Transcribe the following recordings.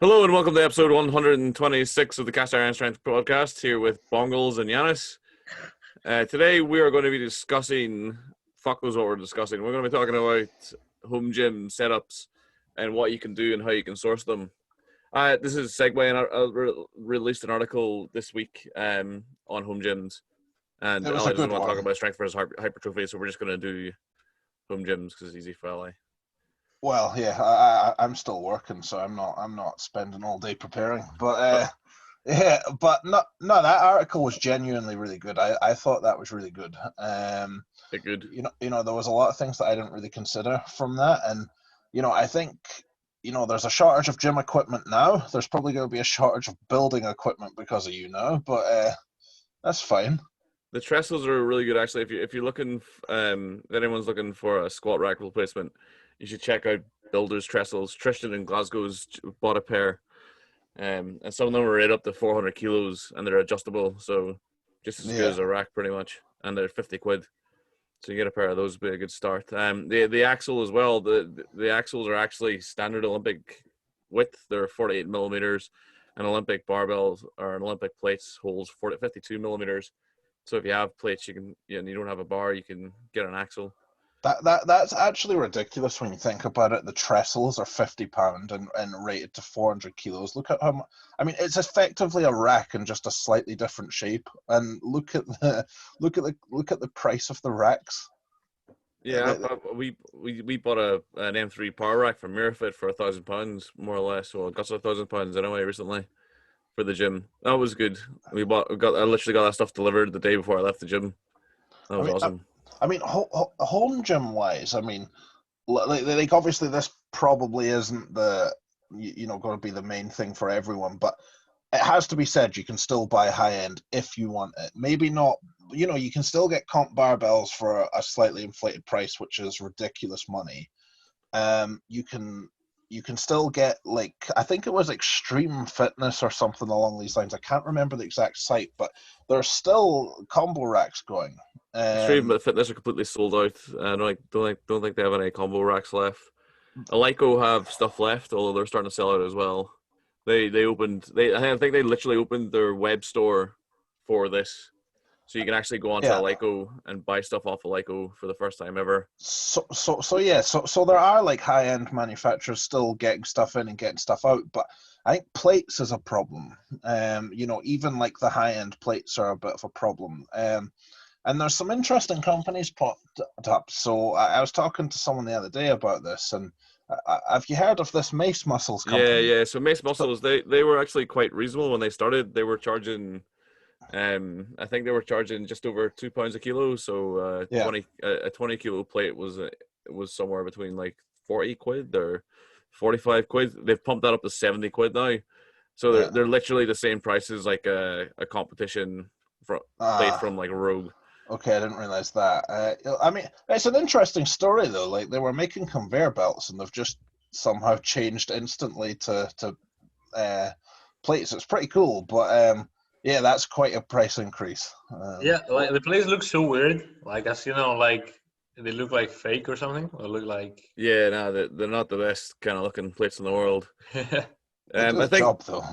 Hello and welcome to episode 126 of the Cast Iron Strength podcast here with Bongles and Yanis. Today we are going to be discussing, fuck knows what we're discussing. We're going to be talking about home gym setups and what you can do and how you can source them. This is a segue, and I released an article this week on home gyms, and It was a Ally doesn't good want to talk one. about strength versus hypertrophy, so we're just going to do home gyms because it's easy for Ally. Well, yeah, I'm still working, so I'm not spending all day preparing. But yeah, but no, that article was genuinely really good. I thought that was really good. Good. There was a lot of things that I didn't really consider from that, and I think there's a shortage of gym equipment now. There's probably going to be a shortage of building equipment because of but that's fine. The trestles are really good, actually. If you're looking, if anyone's looking for a squat rack replacement, you should check out Builders Trestles. Tristan in Glasgow's bought a pair, and some of them are right up to 400 kilos, and they're adjustable, so just as good Yeah. as a rack, pretty much. And they're 50 quid, so you get a pair of those would be a good start. The axle as well. The axles are actually standard Olympic width. They're 48 millimeters. An Olympic barbell or an Olympic plates holds 52 millimeters. So if you have plates, and you don't have a bar, you can get an axle. That's actually ridiculous when you think about it. The trestles are £50 and rated to 400 kilos. Look at how much. I mean, it's effectively a rack in just a slightly different shape. And look at the price of the racks. Yeah, we bought an M3 power rack from Mirafit for £1,000 more or less. Well, it got £1,000 anyway recently for the gym. That was good. I literally got that stuff delivered the day before I left the gym. That was awesome. I mean, home gym wise, I mean, like obviously this probably isn't the going to be the main thing for everyone, but it has to be said you can still buy high end if you want it. Maybe not. You can still get comp barbells for a slightly inflated price, which is ridiculous money. You can still get, like, I think it was Extreme Fitness or something along these lines. I can't remember the exact site, but there's still combo racks going. Extreme Fitness are completely sold out. Don't think they have any combo racks left. Alico have stuff left, although they're starting to sell out as well. I think they literally opened their web store for this, so you can actually go onto Yeah. Alico and buy stuff off Alico for the first time ever. So there are like high end manufacturers still getting stuff in and getting stuff out, but I think plates is a problem. Even like the high end plates are a bit of a problem. And there's some interesting companies popped up. So I was talking to someone the other day about this, and have you heard of this Mace Muscles company? Yeah. So Mace Muscles, they were actually quite reasonable when they started. They were charging, I think they were charging just over £2 a kilo. So Yeah. a 20 kilo plate was somewhere between like 40 quid or 45 quid. They've pumped that up to 70 quid now. So they're literally the same price as like a competition plate from like Rogue. Okay, I didn't realize that. I mean, it's an interesting story though. Like, they were making conveyor belts, and they've just somehow changed instantly to plates. It's pretty cool, but yeah, that's quite a price increase. Yeah, like the place looks so weird. Like, as you know, like they look like fake or something, or look like. Yeah, no, they're not the best kind of looking plates in the world. They do I the think, job though.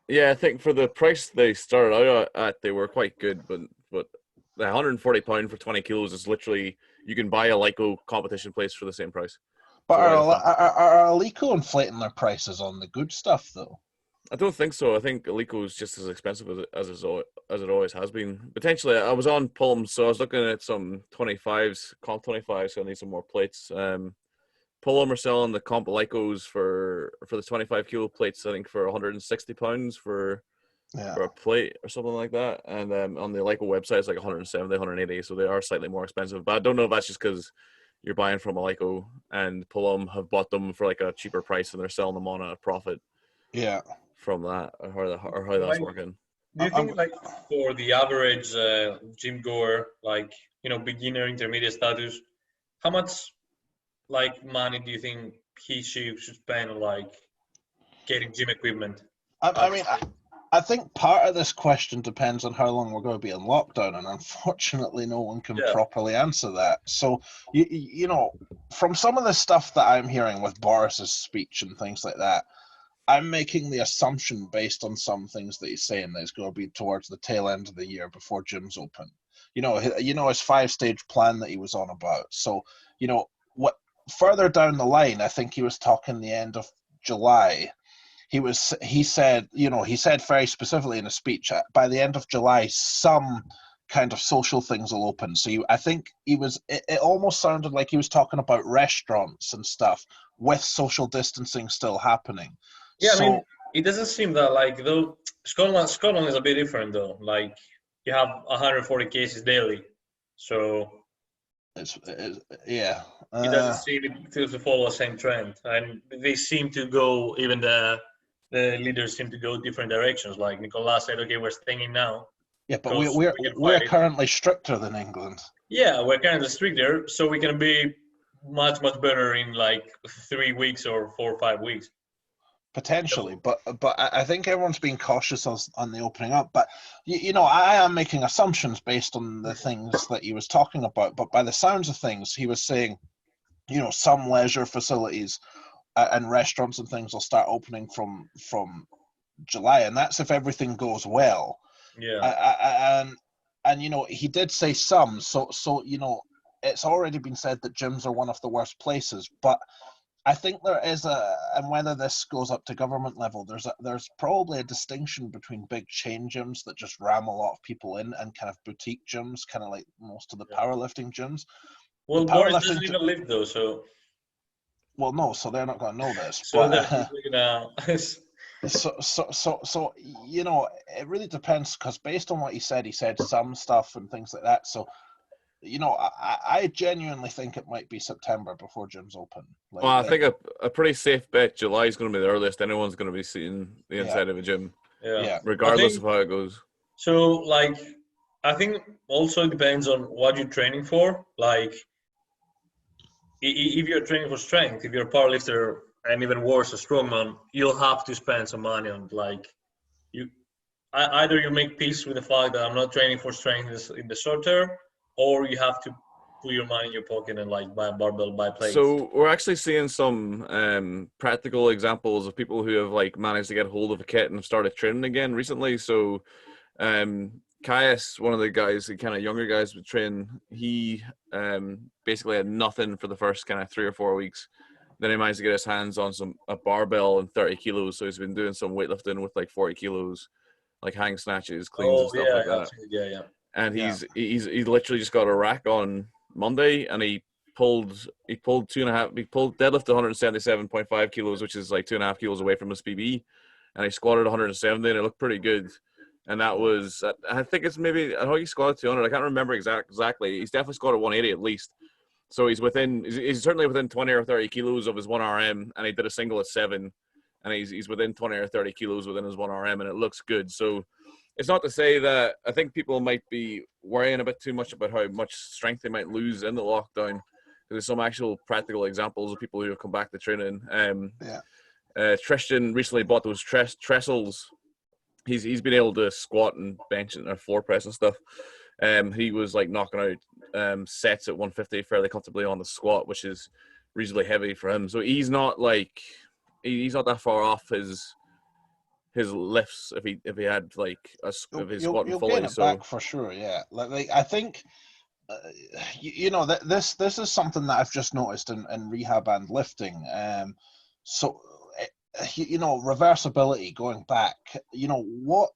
yeah, I think for the price they started out at, they were quite good, but the £140 for 20 kilos is literally, you can buy a Lyco competition place for the same price. But So are Alico inflating their prices on the good stuff though? I don't think so. I think Alico is just as expensive as it always has been. Potentially, I was on Pulm, so I was looking at some 25s, comp 25s, so I need some more plates. Pulm are selling the comp Lycos for the 25 kilo plates, I think, for £160 for a plate or something like that. And on the Lyco website, it's like 170, 180, so they are slightly more expensive. But I don't know if that's just because you're buying from a Lyco and Pulm have bought them for like a cheaper price and they're selling them on a profit. Yeah. From that, or how that's working. Do you think, like, for the average gym goer, like, beginner, intermediate status, how much like money do you think she should spend on like getting gym equipment? I think part of this question depends on how long we're going to be in lockdown, and unfortunately, no one can properly answer that. So, from some of the stuff that I'm hearing with Boris's speech and things like that, I'm making the assumption based on some things that he's saying that it's going to be towards the tail end of the year before gyms open. His 5-stage plan that he was on about. So, what further down the line, I think he was talking the end of July. He said very specifically in a speech, by the end of July, some kind of social things will open. So I think it almost sounded like he was talking about restaurants and stuff with social distancing still happening. Yeah, I mean, it doesn't seem that like though Scotland is a bit different though. Like you have 140 cases daily, so yeah. It doesn't seem to follow the same trend, and they seem to go. Even the leaders seem to go different directions. Like Nicolas said, "Okay, we're staying in now." Yeah, but we're currently stricter than England. Yeah, we're currently stricter, so we can be much better in like 3 weeks or 4 or 5 weeks. Potentially, but I think everyone's being cautious on the opening up. But I am making assumptions based on the things that he was talking about. But by the sounds of things, he was saying, some leisure facilities and restaurants and things will start opening from July, and that's if everything goes well. Yeah. And he did say some. So it's already been said that gyms are one of the worst places, but I think there is and whether this goes up to government level, there's probably a distinction between big chain gyms that just ram a lot of people in and kind of boutique gyms, kind of like most of the powerlifting gyms. Well, Boris doesn't even live though, so. Well, no, so they're not going to know this. So So it really depends because based on what he said some stuff and things like that. So. I genuinely think it might be September before gyms open. I think a pretty safe bet July is going to be the earliest anyone's going to be seeing the inside of a gym. Yeah. Regardless of how it goes. So, like, I think also depends on what you're training for. Like, if you're training for strength, if you're a powerlifter, and even worse, a strongman, you'll have to spend some money on, like, either you make peace with the fact that I'm not training for strength in the short term, or you have to put your money in your pocket and like buy a barbell, buy plates. So we're actually seeing some practical examples of people who have like managed to get hold of a kit and have started training again recently. So Caius, one of the guys, the kind of younger guys would train, he basically had nothing for the first kind of 3 or 4 weeks. Then he managed to get his hands on a barbell and 30 kilos. So he's been doing some weightlifting with like 40 kilos, like hang snatches, cleans and stuff like that. Yeah. And he literally just got a rack on Monday, and he pulled deadlift 177.5 kilos, which is like 2.5 kilos away from his PB, and he squatted 170, and it looked pretty good. And that was, I think it's maybe, I think he squatted 200. I can't remember exactly. He's definitely squatted 180 at least. So he's certainly within 20 or 30 kilos of his 1RM, and he did a single at 7, and he's within 20 or 30 kilos within his 1RM, and it looks good. So it's not to say that I think people might be worrying a bit too much about how much strength they might lose in the lockdown. There's some actual practical examples of people who have come back to training. Tristan recently bought those trestles. He's been able to squat and bench and floor press and stuff. He was like knocking out sets at 150 fairly comfortably on the squat, which is reasonably heavy for him. So he's not that far off his lifts if he had like if he's squatting fully. Get it back for sure, yeah. Like I think this is something that I've just noticed in rehab and lifting. Reversibility going back. What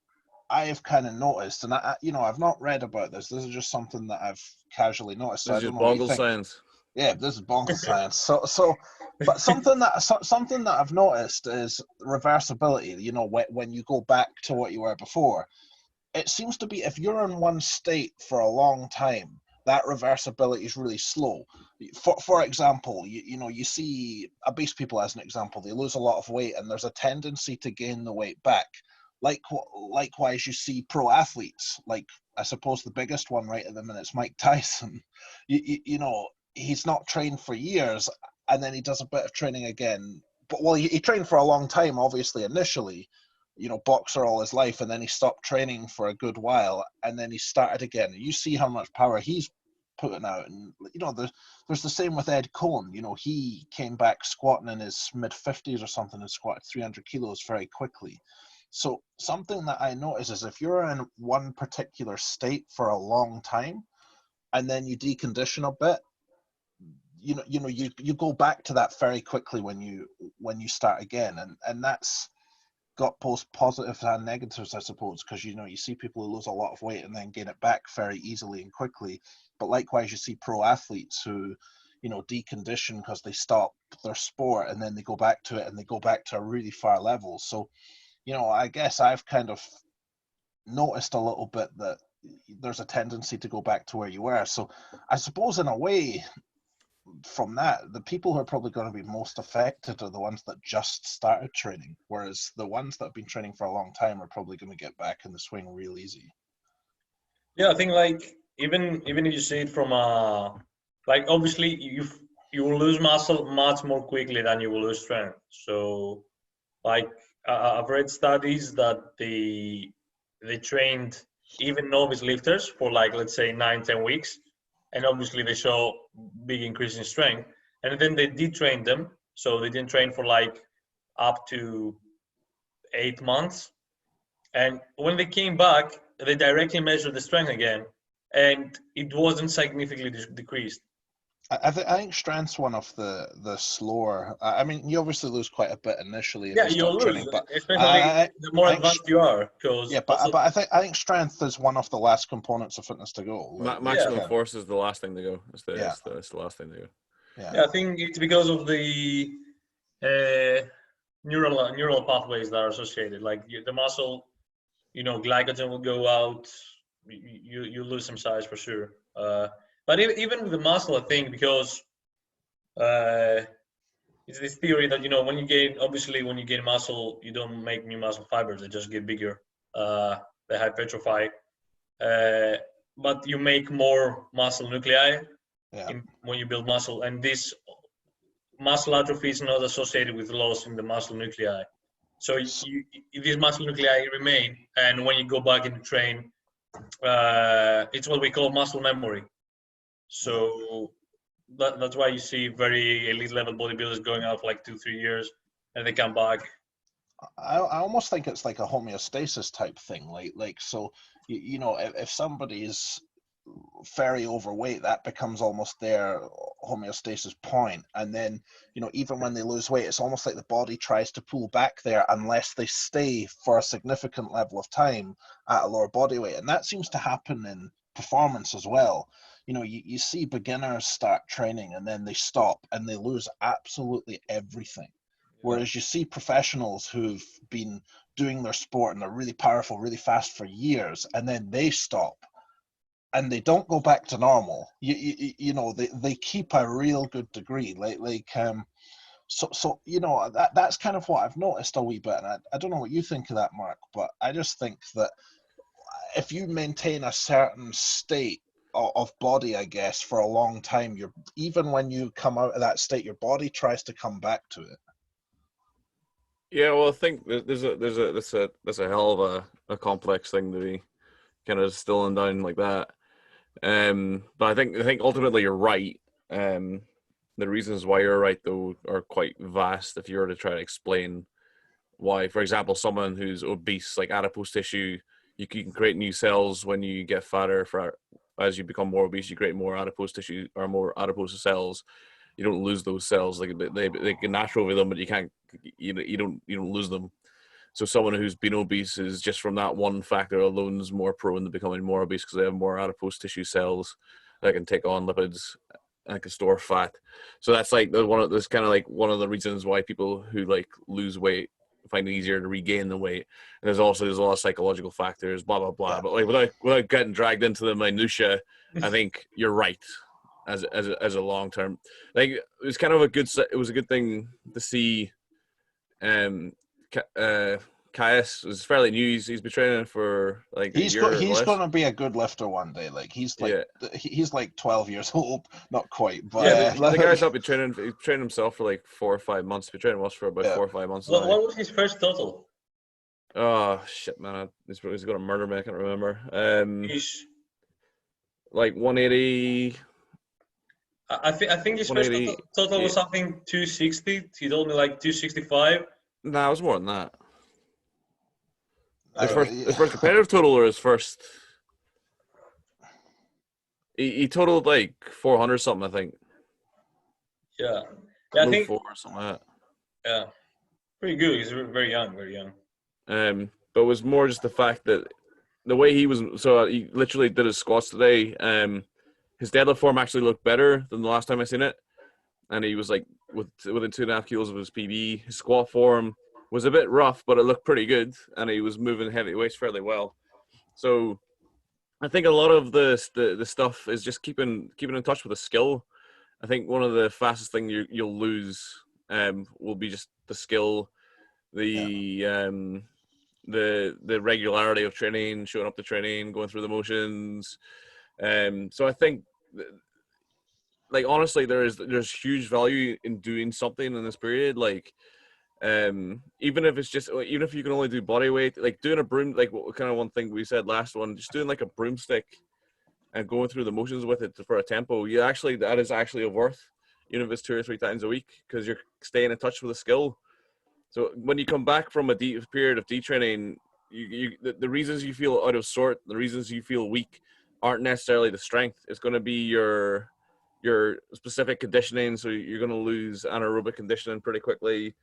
I've kind of noticed, and I've not read about this. This is just something that I've casually noticed. This is just bongle science. Yeah, this is bongle science. But something that I've noticed is reversibility. When you go back to what you were before, it seems to be if you're in one state for a long time, that reversibility is really slow. For example, you see obese people as an example. They lose a lot of weight, and there's a tendency to gain the weight back. Likewise, you see pro athletes. Like I suppose the biggest one right at the minute is Mike Tyson. He's not trained for years, and then he does a bit of training again. But he trained for a long time, obviously initially, boxer all his life, and then he stopped training for a good while, and then he started again. You see how much power he's putting out. And there's the same with Ed Cohn. He came back squatting in his mid-50s or something and squatted 300 kilos very quickly. So something that I notice is if you're in one particular state for a long time and then you decondition a bit, you go back to that very quickly when you start again, and that's got both positives and negatives, I suppose, because you see people who lose a lot of weight and then gain it back very easily and quickly. But likewise, you see pro athletes who decondition because they stop their sport and then they go back to it and they go back to a really far level. So I guess I've kind of noticed a little bit that there's a tendency to go back to where you were. So I suppose in a way, from that, the people who are probably going to be most affected are the ones that just started training, whereas the ones that have been training for a long time are probably going to get back in the swing real easy. Yeah, I think even if you see it from obviously you will lose muscle much more quickly than you will lose strength. So I've read studies that they trained even novice lifters for let's say 9-10 weeks, and obviously they saw big increase in strength, and then they did train them, so they didn't train for up to 8 months, and when they came back they directly measured the strength again and it wasn't significantly decreased. I think strength's one of the slower. I mean, you obviously lose quite a bit initially if Yeah, you you'll start lose, training, but especially the more advanced you are. Yeah, but I think strength is one of the last components of fitness to go. Maximum force is the last thing to go. It's the last thing to go. Yeah, I think it's because of the neural pathways that are associated. The muscle, glycogen will go out. You lose some size for sure. But even with the muscle, I think because it's this theory that when you gain muscle, you don't make new muscle fibers; they just get bigger. They hypertrophy, but you make more muscle nuclei when you build muscle, and this muscle atrophy is not associated with loss in the muscle nuclei. So these muscle nuclei remain, and when you go back and train, it's what we call muscle memory. So that's why you see very elite level bodybuilders going out for 2-3 years, and they come back. I almost think it's like a homeostasis type thing. So if somebody is very overweight, that becomes almost their homeostasis point, and then even when they lose weight, it's almost like the body tries to pull back there unless they stay for a significant level of time at a lower body weight, and that seems to happen in performance as well. You see beginners start training and then they stop and they lose absolutely everything, whereas you see professionals who've been doing their sport and they're really powerful really fast for years and then they stop and they don't go back to normal. They keep a real good degree. So that's kind of what I've noticed a wee bit, and I don't know what you think of that, Mark, but I just think that if you maintain a certain state of body, I guess, for a long time, even when you come out of that state, your body tries to come back to it. Yeah, well, I think that's a hell of a complex thing to be kind of distilling down like that. But I think ultimately you're right. The reasons why you're right though are quite vast. If you were to try to explain why, for example, someone who's obese, like adipose tissue, you can create new cells when you get fatter. As you become more obese, you create more adipose tissue or more adipose cells. You don't lose those cells. Like they can atrophy them, but you can't. You don't lose them. So someone who's been obese is just from that one factor alone is more prone to becoming more obese because they have more adipose tissue cells that can take on lipids and can store fat. So that's kind of one of the reasons why people who lose weight find it easier to regain the weight. And there's a lot of psychological factors, blah blah blah. Yeah. But without getting dragged into the minutia, I think you're right. As a long term, it was kind of a good thing to see. Caius was fairly new. He's been training for he's going to be a good lifter one day. He's 12 years old, not quite, but the guy's not been training. He's trained himself for 4 or 5 months. He's been training us for about 4 or 5 months. What was his first total? Oh shit, man! He's going to murder me. I can't remember. 180. I think his first 180. total was Yeah. something 260. He told me like 265. Nah, it was more than that. I don't know. His first competitive total or his first. He totaled like 400 something, I think. Yeah, yeah. I Low think four or something like yeah, pretty good. He's very young, very young. that. But it was more just the fact that the way he was. So he literally did his squats today. His deadlift form actually looked better than the last time I seen it, and he was like within 2.5 kilos of his PB. His squat form was a bit rough, but it looked pretty good, and he was moving heavy weights fairly well. So I think a lot of the stuff is just keeping in touch with the skill. I think one of the fastest thing you'll lose will be just the skill, the regularity of training, showing up to training, going through the motions. So I think, like honestly, there's huge value in doing something in this period. Like, even if it's just even if you can only do body weight, like doing a broom, like what kind of one thing we said last one, just doing like a broomstick and going through the motions with it for a tempo. That is actually a worth, even if it's 2 or 3 times a week, because you're staying in touch with the skill. So when you come back from a period of detraining, the reasons you feel out of sort, the reasons you feel weak, aren't necessarily the strength. It's going to be your specific conditioning. So you're going to lose anaerobic conditioning pretty quickly.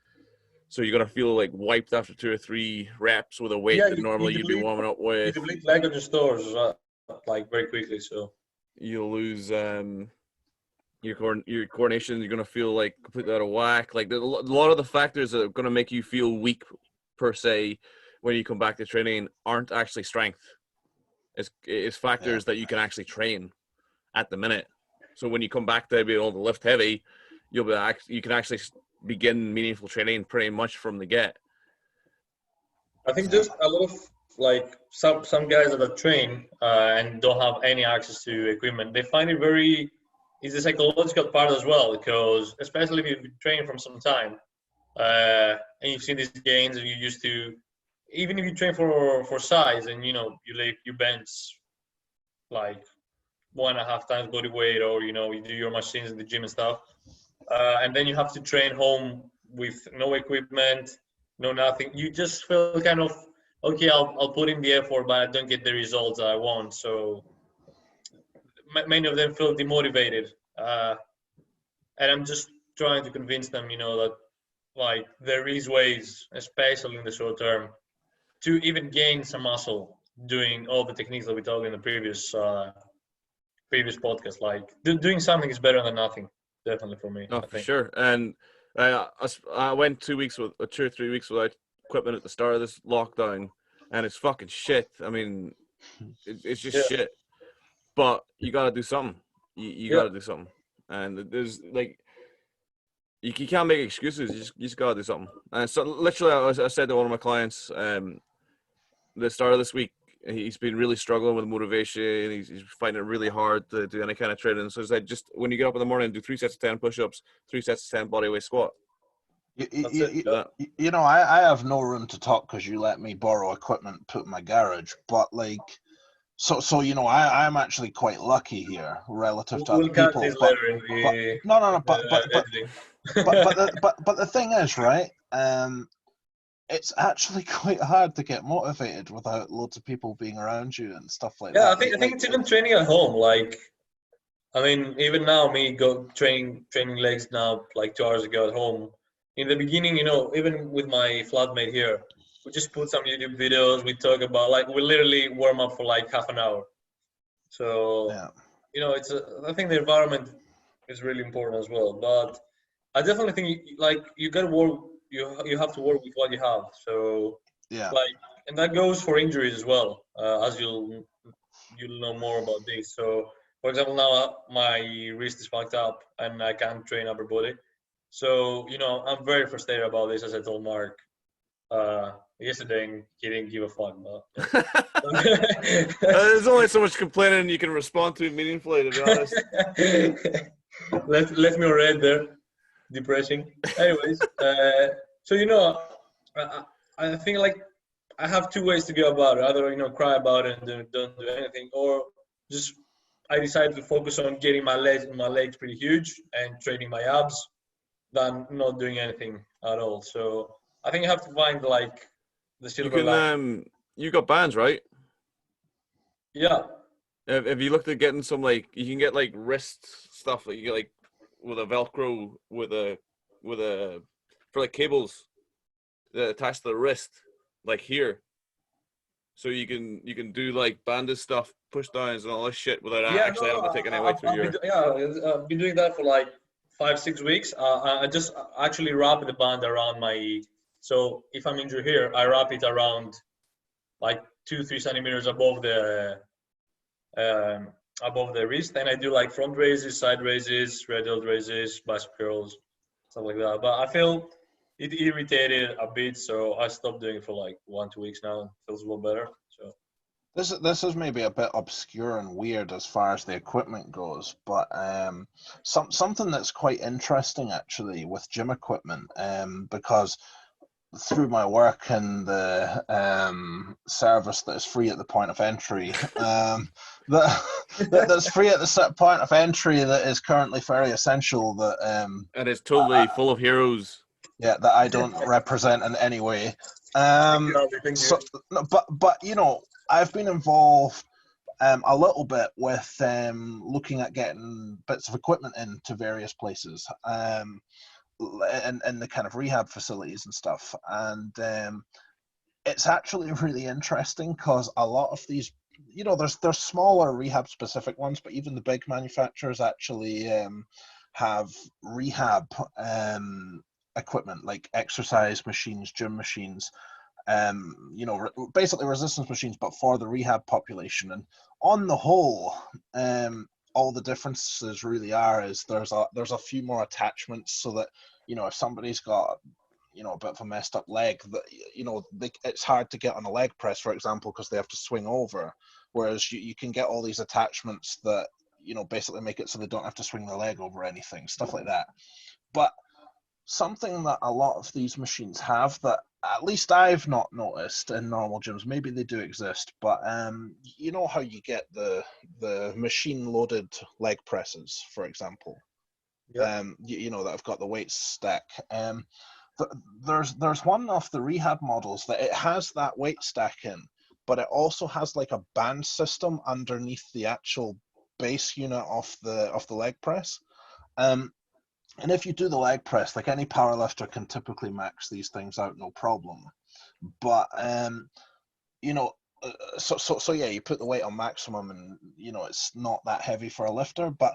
So you're going to feel like wiped after 2 or 3 reps with a weight Yeah, that normally you'd be warming up you with. deplete glycogen stores like very quickly. So You'll lose your coordination. You're going to feel like completely out of whack. Like a lot of the factors that are going to make you feel weak per se when you come back to training aren't actually strength. It's factors that you can actually train at the minute. So when you come back to be able to lift heavy, you can actually begin meaningful training pretty much from the get. I think just a lot of like some guys that are trained and don't have any access to equipment, they find it very. It's the psychological part as well, because especially if you've been training from some time and you've seen these gains and you used to, even if you train for size and you bench like 1.5 times body weight, or you do your machines in the gym and stuff, and then you have to train home with no equipment, no nothing. You just feel kind of okay. I'll put in the effort, but I don't get the results I want. So many of them feel demotivated, and I'm just trying to convince them, that like there is ways, especially in the short term, to even gain some muscle doing all the techniques that we talked in the previous podcast. Like doing something is better than nothing. Definitely for me. Oh, I for think. sure. And I went 2 weeks 2 or 3 weeks without equipment at the start of this lockdown, and it's fucking shit. I mean, it's just shit. But you gotta do something. You gotta do something. And there's like you can't make excuses. You just gotta do something. And so literally, I said to one of my clients, the start of this week, he's been really struggling with motivation. He's finding it really hard to do any kind of training. So I said, just when you get up in the morning, do 3 sets of 10 push-ups, 3 sets of 10 bodyweight squat. I have no room to talk because you let me borrow equipment, put in my garage. But like, so I'm actually quite lucky here relative to other people. But the thing is, right? It's actually quite hard to get motivated without loads of people being around you and stuff like that. Yeah, I think it's even training at home. Like, I mean, even now, me go training legs now, like 2 hours ago at home. In the beginning, even with my flatmate here, we just put some YouTube videos. We talk about we literally warm up for like half an hour. So, I think the environment is really important as well. But I definitely think you got to work. You have to work with what you have. So and that goes for injuries as well, as you'll know more about this. So, for example, now my wrist is fucked up and I can't train upper body. So, I'm very frustrated about this, as I told Mark yesterday, and he didn't give a fuck. But there's only so much complaining you can respond to meaningfully, to be honest. Left me on red there. Depressing. Anyways, so I think like I have 2 ways to go about it. Either cry about it and don't do anything, or just I decided to focus on getting my legs pretty huge and training my abs than not doing anything at all. So I think I have to find like the You silver line. can you got bands, right? Yeah, Have you looked at getting some like you can get like wrist stuff that you get like with a Velcro with a for like cables that attach to the wrist, like here. So you can do like banded stuff, push downs and all this shit without yeah, actually having to take any weight through I've been, your. I've been doing that for like 5 6 weeks. I just actually wrap the band around my. So if I'm injured here, I wrap it around like 2 3 centimeters above the wrist, and I do like front raises, side raises, rear delt raises, bicep curls, stuff like that. But I feel it irritated a bit, so I stopped doing it for like 1 2 weeks now. It feels a little better. So This is maybe a bit obscure and weird as far as the equipment goes, but something that's quite interesting actually with gym equipment, because through my work in the service that is free at the point of entry, that's free at the point of entry that is currently very essential. That And it's totally full of heroes. yeah, that I don't represent in any way. thank you, Aldi, thank So, you. no, but you know, I've been involved a little bit with looking at getting bits of equipment into various places, in the kind of rehab facilities and stuff, and it's actually really interesting because a lot of these, you know, there's smaller rehab specific ones, but even the big manufacturers actually have rehab equipment like exercise machines, gym machines, you know, basically resistance machines, but for the rehab population. And on the whole, all the differences really are is there's a few more attachments so that, you know, if somebody's got, you know, a bit of a messed up leg, that, you know, it's hard to get on a leg press, for example, because they have to swing over. Whereas you can get all these attachments that, you know, basically make it so they don't have to swing their leg over anything, stuff like that. But something that a lot of these machines have that at least I've not noticed in normal gyms, maybe they do exist, but you know how you get the machine loaded leg presses, for example, Yeah. you know, that have got the weights stack. There's one of the rehab models that it has that weight stack in, but it also has like a band system underneath the actual base unit of the leg press. And if you do the leg press, like any powerlifter can typically max these things out, no problem. But you know, so yeah, you put the weight on maximum, and you know it's not that heavy for a lifter. But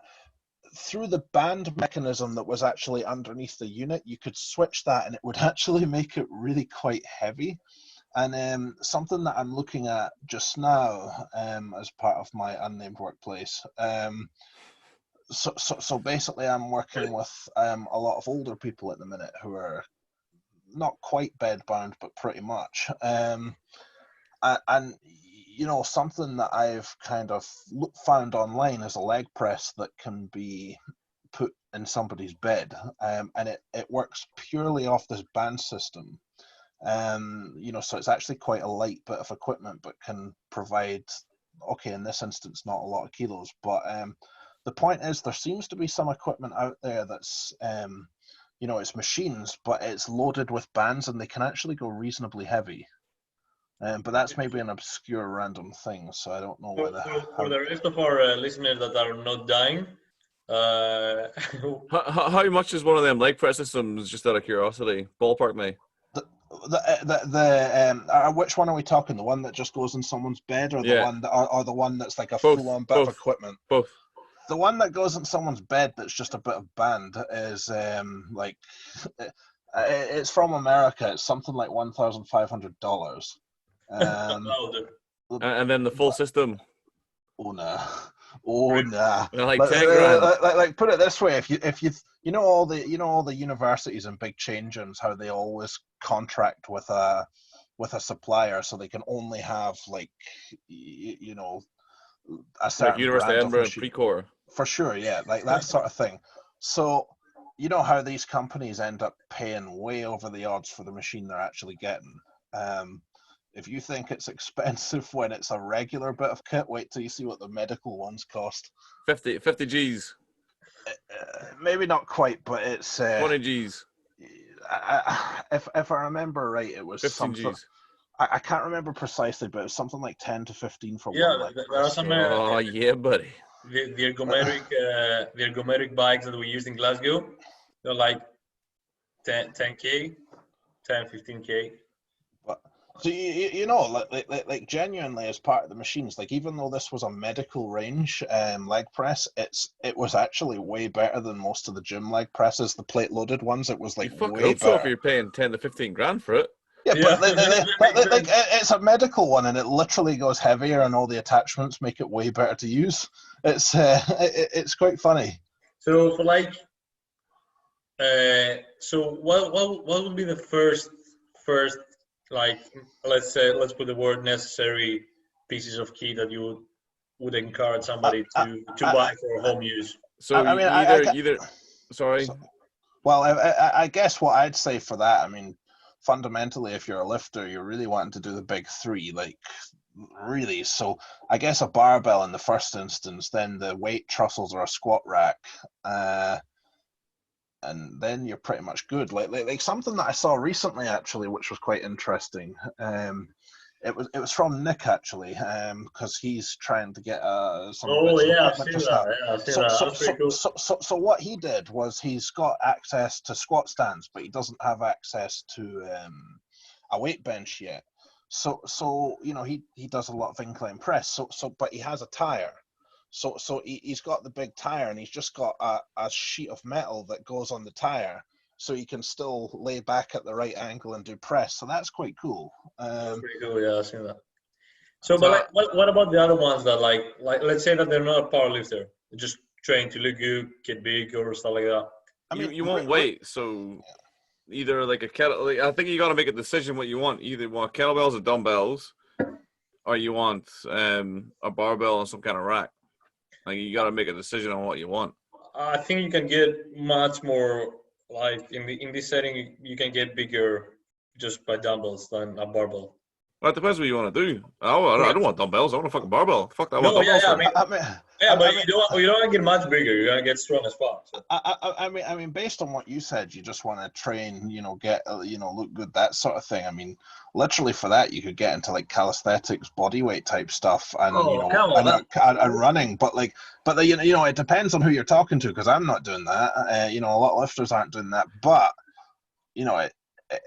through the band mechanism that was actually underneath the unit, you could switch that, and it would actually make it really quite heavy. And something that I'm looking at just now, as part of my unnamed workplace. So basically, I'm working with a lot of older people at the minute who are not quite bedbound, but pretty much. And you know, something that I've kind of found online is a leg press that can be put in somebody's bed, and it works purely off this band system. You know, so it's actually quite a light bit of equipment, but can provide, okay, in this instance, not a lot of kilos, but the point is, there seems to be some equipment out there that's, you know, it's machines, but it's loaded with bands, and they can actually go reasonably heavy. But that's maybe an obscure random thing, so I don't know So, whether. so for the rest of our listeners that are not dying, uh, How much is one of them leg press systems? Just out of curiosity, ballpark me. Which one are we talking? The one that just goes in someone's bed, or the Yeah, one that, or the one that's like a both, full-on bit of both, equipment? both. The one that goes in someone's bed that's just a bit of band is like it's from America. It's something like $1,500. oh, And then the full system, Oh nah, oh nah. like 10 grand. Like put it this way: if you know all the universities and big chain gyms, how they always contract with a supplier, so they can only have like you know a Like certain University of brand of Edinburgh and machine. Precor. For sure, yeah, like that sort of thing. So you know how these companies end up paying way over the odds for the machine they're actually getting. Um, If you think it's expensive when it's a regular bit of kit, wait till you see what the medical ones cost. 50 G's, Maybe not quite, but it's 20 G's, if I remember right, it was 15 something. G's. I can't remember precisely, but it was something like 10 to 15 for Yeah, one leg there are press. some Oh yeah, buddy. the ergometric bikes that we used in Glasgow. They're like 10K, 15K. But so you know, like genuinely as part of the machines, like even though this was a medical range leg press, it was actually way better than most of the gym leg presses, the plate loaded ones. It was You like fucking way hope so if better. you're paying 10 to 15 grand for it. Yeah, Yeah, but that makes like sense. it's a medical one, and it literally goes heavier, and all the attachments make it way better to use. It's quite funny. So for like, so what would be the first like, let's put the word necessary pieces of kit that you would encourage somebody to buy for home use? So I mean, either sorry. Well, I guess what I'd say for that, I mean, fundamentally, if you're a lifter, you're really wanting to do the big three, like really. So I guess a barbell in the first instance, then the weight trussles or a squat rack, and then you're pretty much good. Like something that I saw recently actually, which was quite interesting. It was from Nick actually, because he's trying to get some Oh bits of yeah, I've equipment seen just that. now. Yeah, I've seen that. That's pretty cool. So what he did was he's got access to squat stands, but he doesn't have access to a weight bench yet. So you know he does a lot of incline press. But he has a tire. So he's got the big tire, and he's just got a sheet of metal that goes on the tire, so he can still lay back at the right angle and do press. So that's quite cool. That's pretty cool. Yeah, I've seen that. So, but like, what about the other ones that like let's say that they're not a power lifter, they're just trained to look good, get big, or stuff like that. I mean, you won't wait, so either like a kettle. Like, I think you got to make a decision what you want. Either you want kettlebells or dumbbells, or you want a barbell and some kind of rack. Like you got to make a decision on what you want. I think you can get much more like in this setting. You can get bigger just by dumbbells than a barbell. Well, it depends what you want to do. I don't want dumbbells. I want a fucking barbell. Fuck that. I want No, yeah, dumbbells. yeah. But mean, you don't want to get much bigger. You're gonna get strong as fuck. So. I mean, based on what you said, you just want to train, you know, get, you know, look good, that sort of thing. I mean, literally for that, you could get into like calisthenics, body weight type stuff, and you know, and running. But you know, it depends on who you're talking to, because I'm not doing that. You know, a lot of lifters aren't doing that. But you know,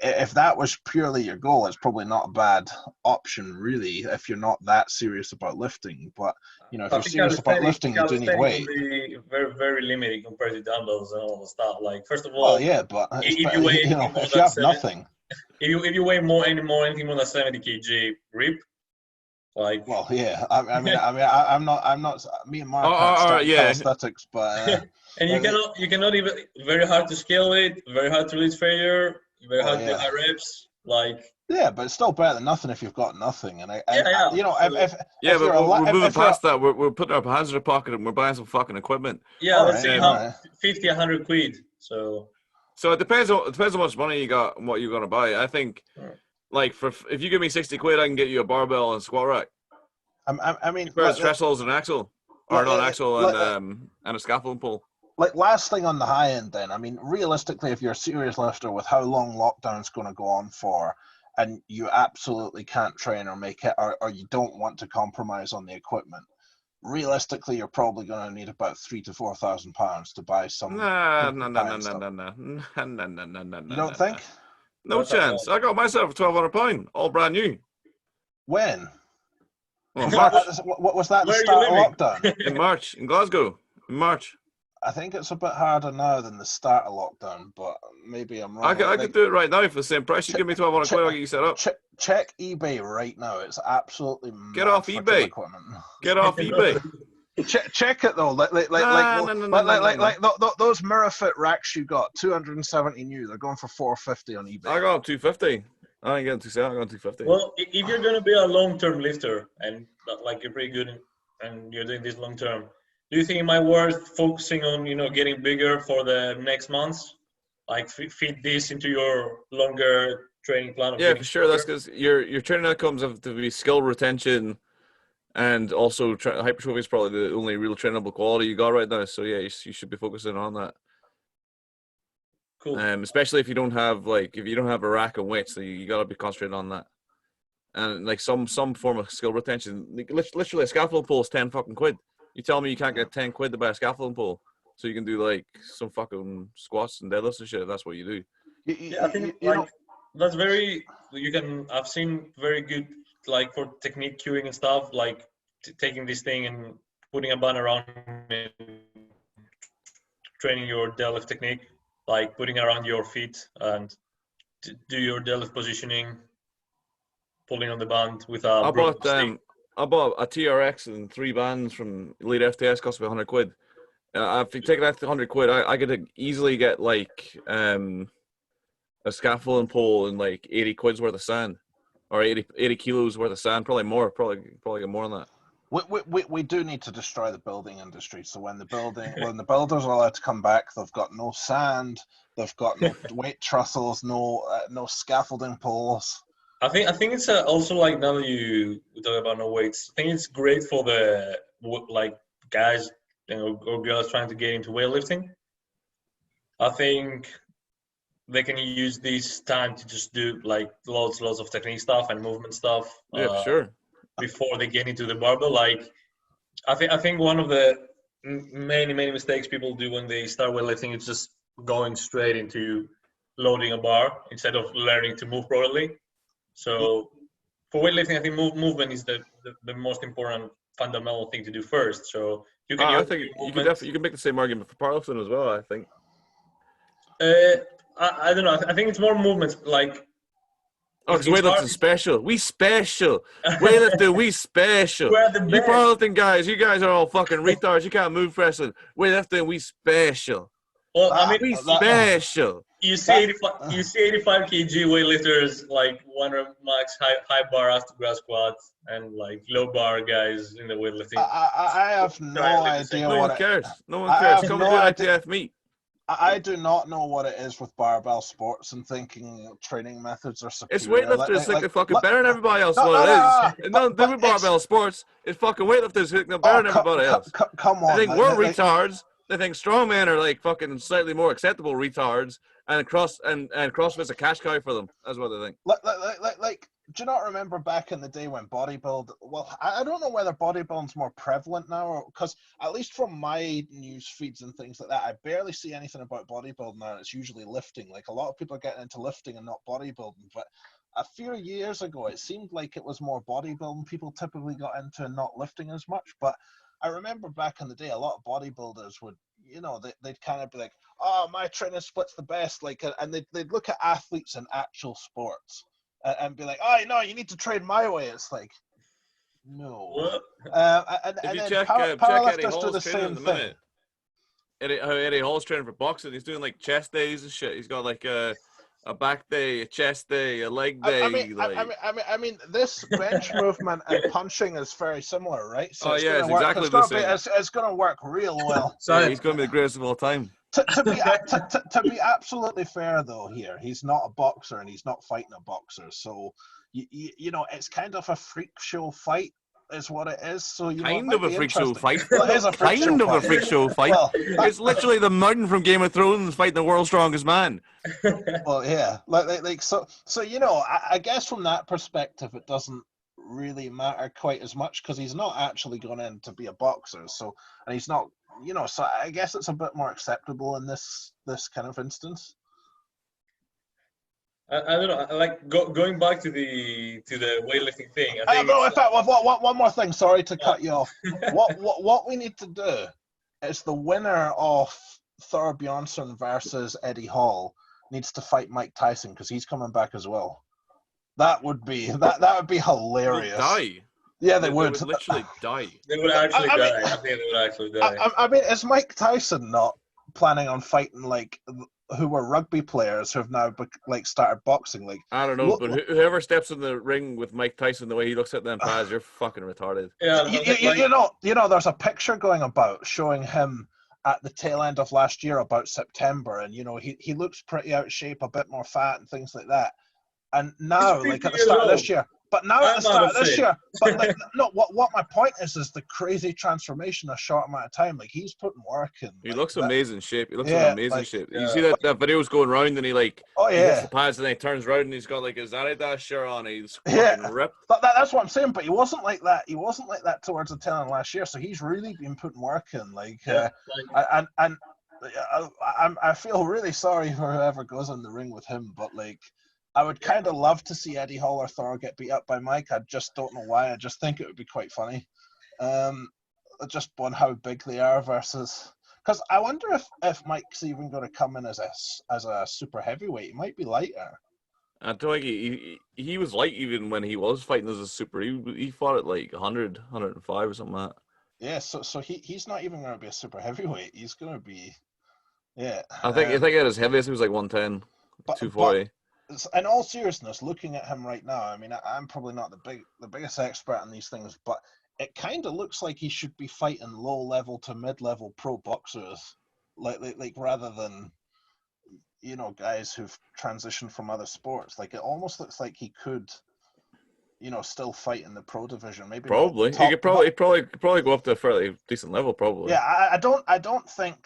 if that was purely your goal, it's probably not a bad option, really, if you're not that serious about lifting. But you know, if you're serious about lifting, you do need weight. Be very, very limited compared to dumbbells and all the stuff. Like, first of all, well, yeah, but if you weigh, you know, if you have nothing, if you weigh anything more than 70 kg, rip. Like, well, yeah. I'm not. Me and Mark can't start calisthenics, but and you cannot even. Very hard to scale it. Very hard to release failure. Very hard to do high reps. Like. Yeah, but it's still better than nothing if you've got nothing. And you know, if we're moving past that. We're putting our hands in our pocket and we're buying some fucking equipment. Yeah, let's say 50, 100 quid. So it depends on how much money you got and what you're gonna buy. I think, like, if you give me 60 quid, I can get you a barbell and squat rack. I mean, trestles and axle, or not axle and a scaffold pull. Like, last thing on the high end, then. I mean, realistically, if you're a serious lifter with how long lockdown's going to go on for, and you absolutely can't train or make it, or you don't want to compromise on the equipment, realistically, you're probably going to need about £3,000 to £4,000 to buy some. No. You don't think? No chance. I got myself for £1,200, all brand new. When? Well, March. What was that? The start of lockdown? In March, in Glasgow. In March. I think it's a bit harder now than the start of lockdown, but maybe I'm wrong. I could do it right now for the same price. You give me £1,200, I'll get you set up. Check eBay right now. It's absolutely get off eBay. Get off eBay. Check it though. Like those Mirrorfit racks you got, 270 new. They're going for 450 on eBay. I got 250. I ain't getting 270. I got 250. Well, if you're gonna be a long-term lifter and like you're pretty good and you're doing this long-term, do you think it might be worth focusing on, you know, getting bigger for the next months? Like fit this into your longer training plan of Yeah, getting for sure. That's stronger? because your training outcomes have to be skill retention, and also hypertrophy is probably the only real trainable quality you got right now. So yeah, you should be focusing on that. Cool. Especially if you don't have a rack of weights, so you got to be concentrating on that. And like some form of skill retention. Like, literally, a scaffolding pole is 10 fucking quid. You tell me you can't get 10 quid to buy a scaffolding pole, so you can do like some fucking squats and deadlifts and shit. That's what you do. Yeah, I think like that's very. I've seen very good like for technique cueing and stuff. Like taking this thing and putting a band around it, training your deadlift technique, like putting around your feet and do your deadlift positioning, pulling on the band with a broken stick. I bought a TRX and 3 bands from Elite FTS, cost me 100 quid. If you take that to 100 quid, I could easily get like a scaffolding pole and like 80 quid's worth of sand, or 80 kilos worth of sand, probably more, probably get more than that. We do need to destroy the building industry. So when the builders are allowed to come back, they've got no sand, they've got no weight trestles, no scaffolding poles. I think it's also like now that you talk about no weights, I think it's great for the like guys or girls trying to get into weightlifting. I think they can use this time to just do like lots of technique stuff and movement stuff. Yeah, sure. Before they get into the barbell, like I think one of the many mistakes people do when they start weightlifting is just going straight into loading a bar instead of learning to move properly. So for weightlifting, I think movement is the most important fundamental thing to do first. So you can. I think you can make the same argument for powerlifting as well. I think. I don't know. I think it's more movements. Like. Oh, because weightlifting special. We special. Weightlifting, we special. You powerlifting guys, you guys are all fucking retards. You can't move wrestling. Weightlifting, we special. Well, I mean, we special. You see 85 kg weightlifters like 100 max high bar after grab squats and like low bar guys in the weightlifting. I have no idea. No one cares. No one cares. Come to ITF meet. I do not know what it is with barbell sports and thinking training methods are superior. It's weightlifters think they're fucking better than everybody else. What it is. Nothing to do with barbell sports. It's fucking weightlifters think they're better than everybody else. Come on. They think we're retards. They think strongmen are like fucking slightly more acceptable retards, and CrossFit's a cash cow for them. That's what they think. Like, do you not remember back in the day when bodybuild? Well, I don't know whether bodybuilding's more prevalent now, because at least from my news feeds and things like that, I barely see anything about bodybuilding now. It's usually lifting. Like a lot of people are getting into lifting and not bodybuilding. But a few years ago, it seemed like it was more bodybuilding people typically got into and not lifting as much. But I remember back in the day, a lot of bodybuilders would, they'd kind of be like, "Oh, my training split's the best," like, and they'd look at athletes in actual sports and be like, "Oh, no, you need to train my way." It's like, no. If you check Eddie Hall's training in the minute, Eddie Hall's training for boxing, he's doing like chest days and shit. He's got like a back day, a chest day, a leg day. I mean, this bench movement and punching is very similar, right? So it's exactly the same. It's going to work real well. So he's going to be the greatest of all time. To be absolutely fair, though, here he's not a boxer and he's not fighting a boxer, so it's kind of a freak show fight. Is what it is. So kind of a freak show fight. Well, it is a freak show fight. Well, it's literally the mountain from Game of Thrones fighting the world's strongest man. Well, yeah, like so. I guess from that perspective, it doesn't really matter quite as much because he's not actually going in to be a boxer. So, and he's not, So I guess it's a bit more acceptable in this kind of instance. I don't know. Like going back to the weightlifting thing. I think in fact, one more thing. Sorry to cut you off. What we need to do is the winner of Thor Bjornsson versus Eddie Hall needs to fight Mike Tyson because he's coming back as well. That would be hilarious. Die. Yeah, they would literally die. They would actually die. I think they would actually die. I mean, is Mike Tyson not planning on fighting like who were rugby players who have now like started boxing? Like, I don't know, but whoever steps in the ring with Mike Tyson, the way he looks at them pads, you're fucking retarded. Yeah, there's a picture going about showing him at the tail end of last year, about September, and he looks pretty out of shape, a bit more fat and things like that. And now, He's like at the 50 start of years this year, but now at the I'm out start of of this shape. year, but like, no, what my point is the crazy transformation in a short amount of time. Like he's putting work in. He like, looks that- amazing shape. He looks in Yeah, amazing like- shape. You Yeah. see that video's going around, and he hits yeah, the pads, and then he turns around, and he's got like his Adidas shirt on. He's Yeah. fucking ripped. that's what I'm saying. But he wasn't like that. He wasn't like that towards the tail end last year. So he's really been putting work in. Like, Yeah, like, and I feel really sorry for whoever goes in the ring with him. But like, I would kind of love to see Eddie Hall or Thor get beat up by Mike. I just don't know why. I just think it would be quite funny. Just on how big they are versus. Because I wonder if Mike's even going to come in as a super heavyweight. He might be lighter. I don't think he was light even when he was fighting as a super. He fought at like 100, 105 or something like that. Yeah, so he's not even going to be a super heavyweight. He's going to be, yeah. I think at his heaviest he was like 110, 240. In all seriousness, looking at him right now, I mean, I'm probably not the biggest expert in these things, but it kind of looks like he should be fighting low-level to mid-level pro boxers, like rather than, guys who've transitioned from other sports. Like it almost looks like he could, still fight in the pro division. Maybe Probably he could probably go up to a fairly decent level. Probably. Yeah, I don't think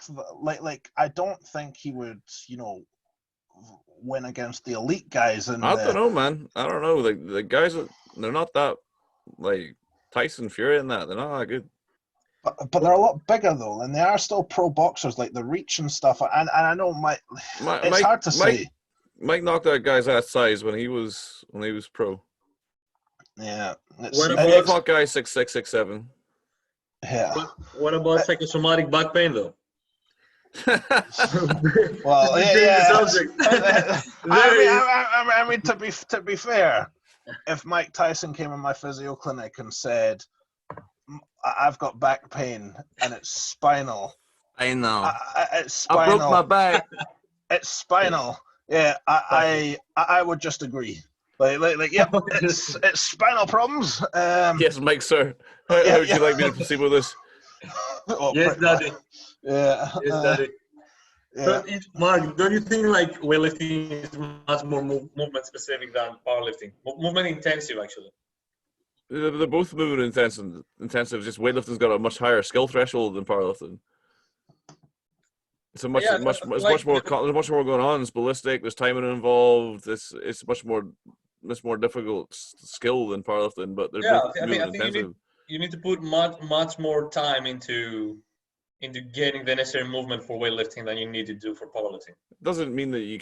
I don't think he would, win against the elite guys. And I don't know, man. I don't know. Like the guys, they're not that like Tyson Fury and that. They're not that good. But they're a lot bigger though, and they are still pro boxers. Like the reach and stuff. And I know it's hard to say. Mike knocked out guys that size when he was pro. Yeah. He fought guys 6'6", 6'7". Yeah. What about psychosomatic back pain though? Well, yeah. I mean, to be fair, if Mike Tyson came in my physio clinic and said, "I've got back pain and it's spinal," I know. It's spinal. I broke my back. It's spinal. Yeah, I would just agree. Like, yeah, it's spinal problems. Yes, Mike, sir. How would you like me to proceed with this? Yes, Daddy. Yeah. Yes, Daddy. Yeah. But Mark, don't you think like weightlifting is much more movement specific than powerlifting? Movement intensive, actually. They're both movement intensive. Just weightlifting's got a much higher skill threshold than powerlifting. It's a much more going on. It's ballistic. There's timing involved. It's much more difficult skill than powerlifting. But they're both movement intensive. You need to put much more time into getting the necessary movement for weightlifting than you need to do for powerlifting. It doesn't mean that you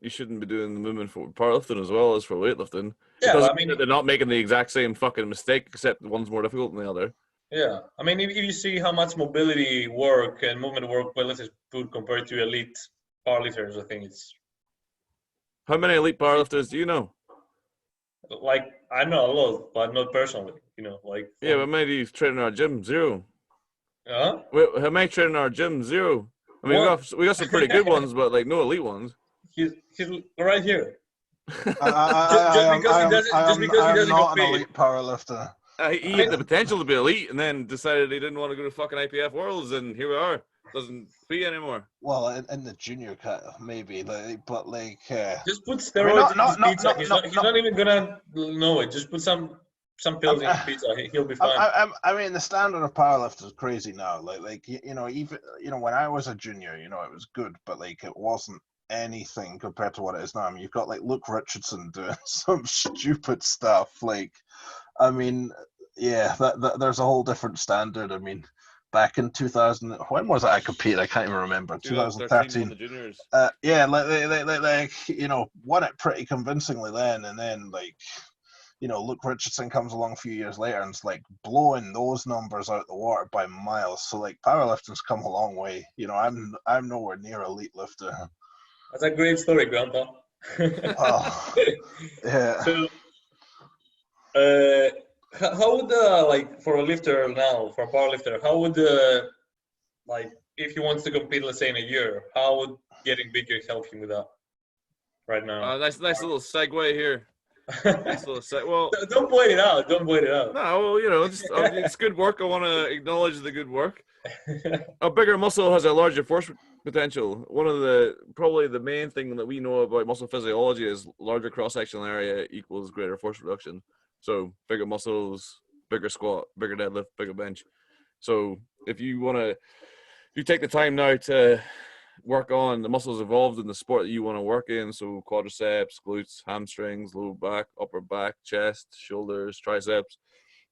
shouldn't be doing the movement for powerlifting as well as for weightlifting. Yeah, it doesn't mean that they're not making the exact same fucking mistake, except one's more difficult than the other. Yeah, I mean, if you see how much mobility work and movement work weightlifters put compared to elite powerlifters, I think it's. How many elite powerlifters do you know? Like, I know a lot, but not personally. Like. Yeah, how many do you train in our gym? Zero. Huh? Wait, how many train in our gym? Zero. I mean, we got some pretty good ones, but like no elite ones. He's right here. I'm not an elite powerlifter. He had the potential to be elite, and then decided he didn't want to go to fucking IPF Worlds, and here we are. Doesn't be anymore. Well, in the junior cut, maybe, but like. Just put steroids in his pizza. He's not even gonna know it. Just put some pills in his pizza. He'll be fine. I mean, the standard of powerlift is crazy now. Like even when I was a junior, it was good, but like it wasn't anything compared to what it is now. I mean, you've got like Luke Richardson doing some stupid stuff. Like, I mean, yeah, there's a whole different standard. I mean, back in 2000, when was it I competed? I can't even remember. 2013. The juniors. Yeah, like won it pretty convincingly then, and then like. Luke Richardson comes along a few years later and it's like blowing those numbers out the water by miles. So like powerlifting's come a long way. I'm nowhere near elite lifter. That's a great story, Grandpa. Oh, yeah. So, how would like for a lifter now, for a powerlifter, how would like if he wants to compete, let's say in a year, how would getting bigger help him with that? Right now. Nice little segue here. So well, Don't point it out. Don't point it out. no, well, it's good work. I want to acknowledge the good work. A bigger muscle has a larger force potential. One of probably the main thing that we know about muscle physiology is larger cross-sectional area equals greater force reduction. So bigger muscles, bigger squat, bigger deadlift, bigger bench. So if you take the time now to work on the muscles involved in the sport that you want to work in, so quadriceps, glutes, hamstrings, low back, upper back, chest, shoulders, triceps.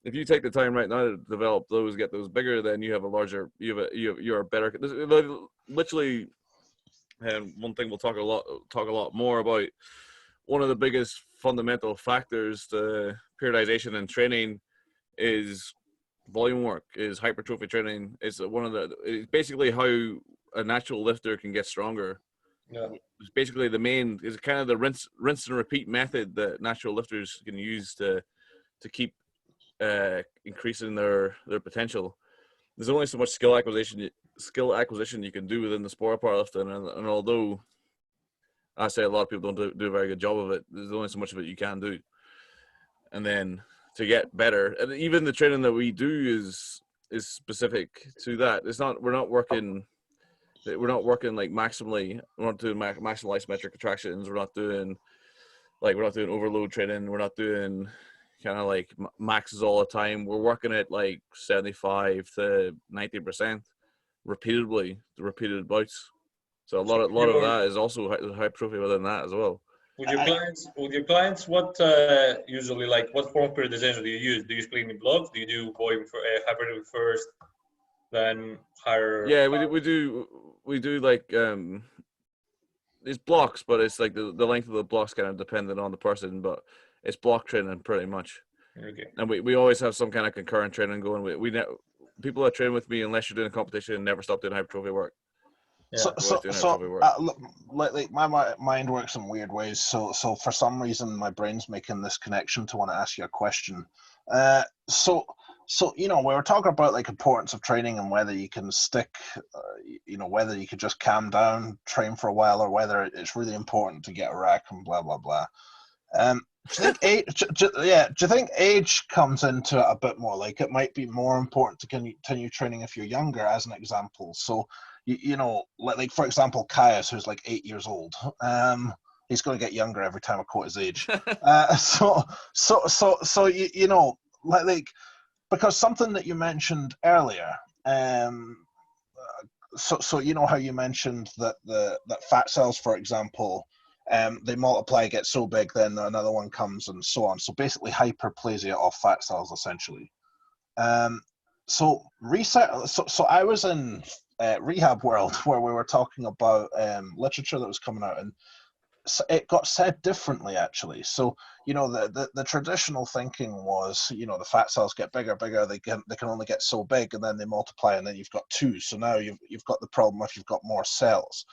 If you take the time right now to develop those, get those bigger, then you have a larger, you're better. Literally, and one thing we'll talk a lot more about. One of the biggest fundamental factors to periodization and training is volume work, is hypertrophy training. It's basically how a natural lifter can get stronger. Yeah. It's basically is kind of the rinse and repeat method that natural lifters can use to keep increasing their potential. There's only so much skill acquisition you can do within the sport of powerlifting, and although I say a lot of people don't do a very good job of it, there's only so much of it you can do. And then to get better, and even the training that we do is specific to that. We're not working like maximally. We're not doing maximal isometric contractions. We're not doing overload training. We're not doing kind of like maxes all the time. We're working at like 75 to 90% repeated bouts. So a lot of that is also hypertrophy within that as well. With your clients, what usually, like, what form of periodization do you use? Do you split in blocks? Do you do volume for hypertrophy first, then higher? Yeah, we do like it's blocks, but it's like the length of the blocks kind of dependent on the person, but it's block training pretty much. Okay. And we always have some kind of concurrent training going. People that train with me, unless you're doing a competition, never stop doing hypertrophy work. Yeah. Like my mind works in weird ways. So for some reason, my brain's making this connection to want to ask you a question. So we were talking about like importance of training and whether you can stick, whether you could just calm down, train for a while, or whether it's really important to get a rack and blah blah blah. Do you think age comes into it a bit more? Like it might be more important to continue training if you're younger, as an example. So, like for example, Caius, who's like 8 years old, he's going to get younger every time I quote his age. Because something that you mentioned earlier, so you know how you mentioned that that fat cells, for example, they multiply, get so big, then another one comes, and so on. So basically, hyperplasia of fat cells, essentially. So I was in Rehab World where we were talking about literature that was coming out, and it got said differently actually. So the traditional thinking was the fat cells get bigger, they can only get so big, and then they multiply, and then you've got two. So now you've got the problem if you've got more cells,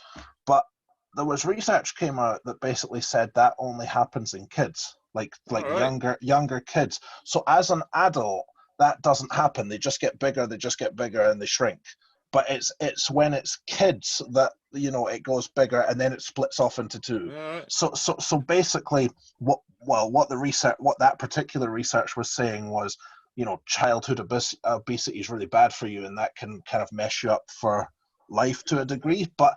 but there was research came out that basically said that only happens in kids, like right. younger kids. So as an adult, that doesn't happen. They just get bigger, and they shrink. But it's when it's kids that it goes bigger and then it splits off into two. Right. So basically, what that particular research was saying was, childhood obesity is really bad for you, and that can kind of mess you up for life to a degree. But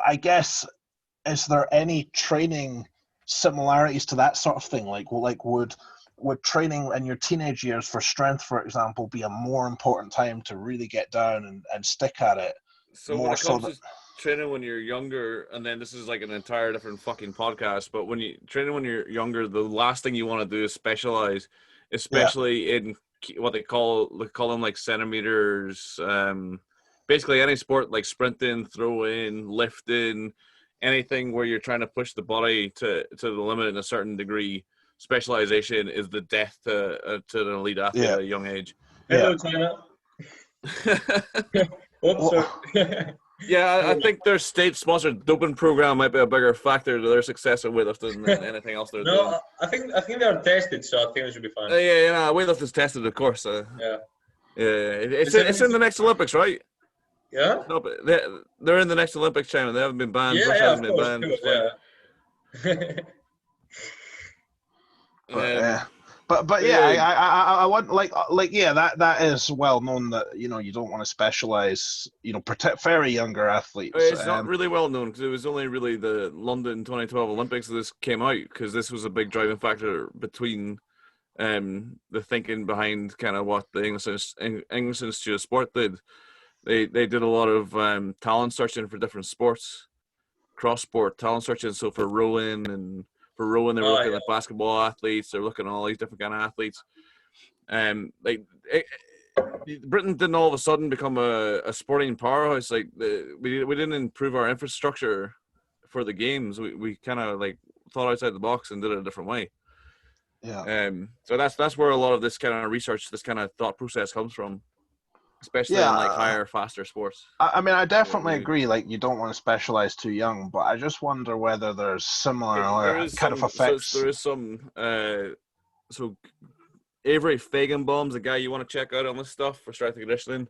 I guess, is there any training similarities to that sort of thing? Like would training in your teenage years for strength, for example, be a more important time to really get down and stick at it? So when it comes to training when you're younger, and then this is like an entire different fucking podcast, but when you're younger, the last thing you want to do is specialize, especially in what they call them like centimeters. Basically any sport like sprinting, throwing, lifting, anything where you're trying to push the body to the limit in a certain degree, specialization is the death to an elite athlete at a young age. Hello, China. I think their state-sponsored doping program might be a bigger factor to their success at weightlifting than anything else they're doing. I think they are tested, so I think it should be fine. Weightlifting's tested, of course. It's in the next Olympics, right? Yeah. No, but they're in the next Olympics, China. They haven't been banned. Bush hasn't been banned. But yeah, I want yeah, that is well known that you don't want to specialize, protect very younger athletes. It's not really well known because it was only really the London 2012 Olympics that this came out, because this was a big driving factor between the thinking behind kind of what the English Institute of Sport did. They did a lot of talent searching for different sports, cross sport talent searching. So for rowing, they were looking at basketball athletes. They're looking at all these different kind of athletes. Britain didn't all of a sudden become a sporting powerhouse. Like we didn't improve our infrastructure for the games. We kind of like thought outside the box and did it a different way. Yeah. So that's where a lot of this kind of research, this kind of thought process comes from, especially in like higher, faster sports. I mean, I definitely agree. Like, you don't want to specialize too young, but I just wonder whether there's similar kind of effects. So there is some. So Avery Feigenbaum's the guy you want to check out on this stuff for strength and conditioning.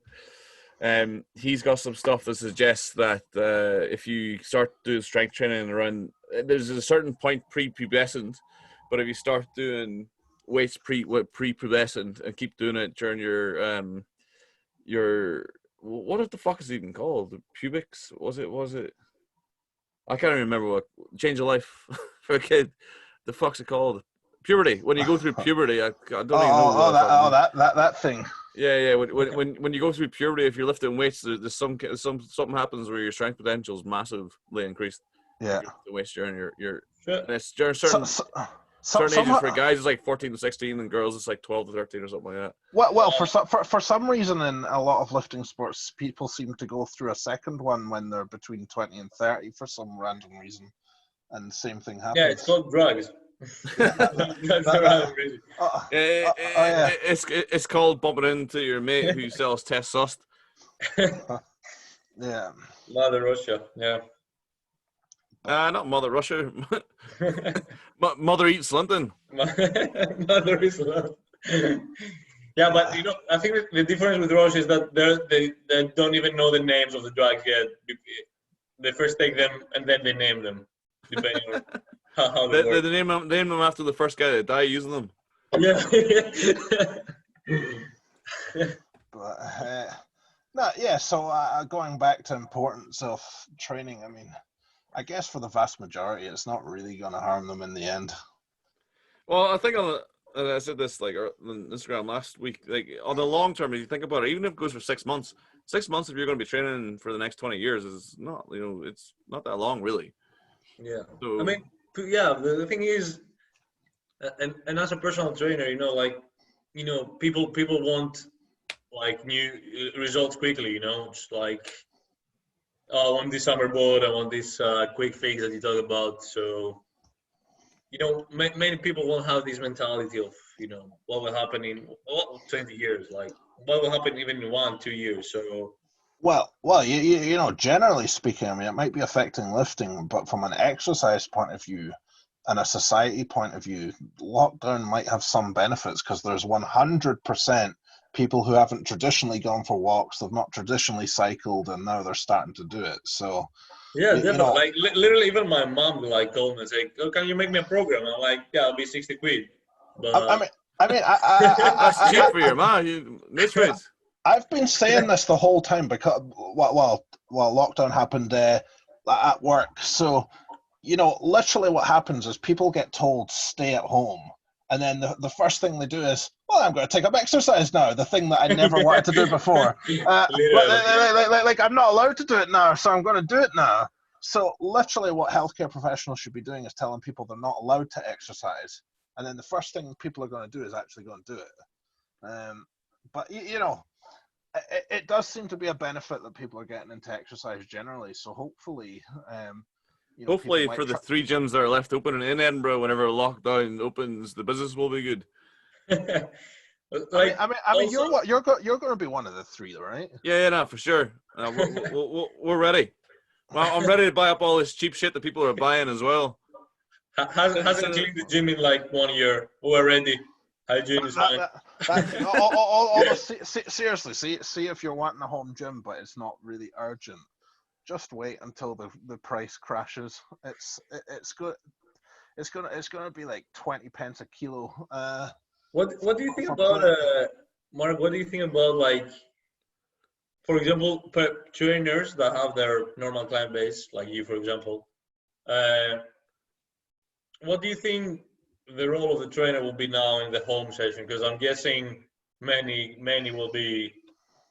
He's got some stuff that suggests that if you start doing strength training around, there's a certain point pre-pubescent, but if you start doing weights pre-pubescent and keep doing it during your what the fuck is it even called? The pubics? Was it? I can't even remember what change of life for a kid. The fuck's it called? Puberty. When you go through puberty, I don't even know. That thing. Yeah. When you go through puberty, if you're lifting weights, there's something happens where your strength potential is massively increased. Yeah. The weights during your Sure. and it's during certain ages for guys it's like 14 to 16, and girls it's like 12 to 13 or something like that. Well, for some reason in a lot of lifting sports, people seem to go through a second one when they're between 20 and 30 for some random reason, and the same thing happens. Yeah, it's called drugs. It's called bumping into your mate who sells test sauce. Yeah. Mother Russia. Yeah. Not Mother Russia. Mother Eats London. Mother is London. Yeah, but I think the difference with Russia is that they don't even know the names of the drugs yet. They first take them and then they name them, depending on how they work. They name them after the first guy that died using them. Yeah. But so going back to importance of training, I mean, I guess for the vast majority, it's not really going to harm them in the end. Well, I think I said this like on Instagram last week. Like on the long term, if you think about it, even if it goes for 6 months, 6 months if you're going to be training for the next 20 years is not, it's not that long really. Yeah. So, I mean, yeah. The thing is, and as a personal trainer, people want like new results quickly. Just like, I want this summer board. I want this quick fix that you talk about. So, many people won't have this mentality of, what will happen in 20 years. Like, what will happen even in 1-2 years. So. Well, generally speaking, I mean, it might be affecting lifting, but from an exercise point of view and a society point of view, lockdown might have some benefits, because there's 100% people who haven't traditionally gone for walks, they've not traditionally cycled, and now they're starting to do it. So yeah, definitely. Like literally, even my mom called me and said, "Oh, can you make me a program?" I'm like, "Yeah, it'll be 60 quid." But that's cheap for your mom. I've been saying this the whole time because while lockdown happened at work. So literally what happens is people get told stay at home. And then the first thing they do is, well, I'm going to take up exercise now, the thing that I never wanted to do before. Like I'm not allowed to do it now, so I'm going to do it now. So literally what healthcare professionals should be doing is telling people they're not allowed to exercise. And then the first thing people are going to do is actually going to do it. But, it does seem to be a benefit that people are getting into exercise generally. So hopefully... hopefully for the 3 gyms that are left open in Edinburgh, whenever lockdown opens, the business will be good. I mean, you're going to be one of the 3, right? Yeah, no, for sure. We're ready. Well, I'm ready to buy up all this cheap shit that people are buying as well. Hasn't cleaned the gym in like 1 year. We're ready. Hygiene is fine. Seriously, see if you're wanting a home gym, but it's not really urgent. Just wait until the price crashes. It's good. it's gonna be like 20 pence a kilo. What do you think For about plate. Mark? What do you think about like, for example, trainers that have their normal client base, like you, for example? Uh, what do you think the role of the trainer will be now in the home session? Because I'm guessing many will be,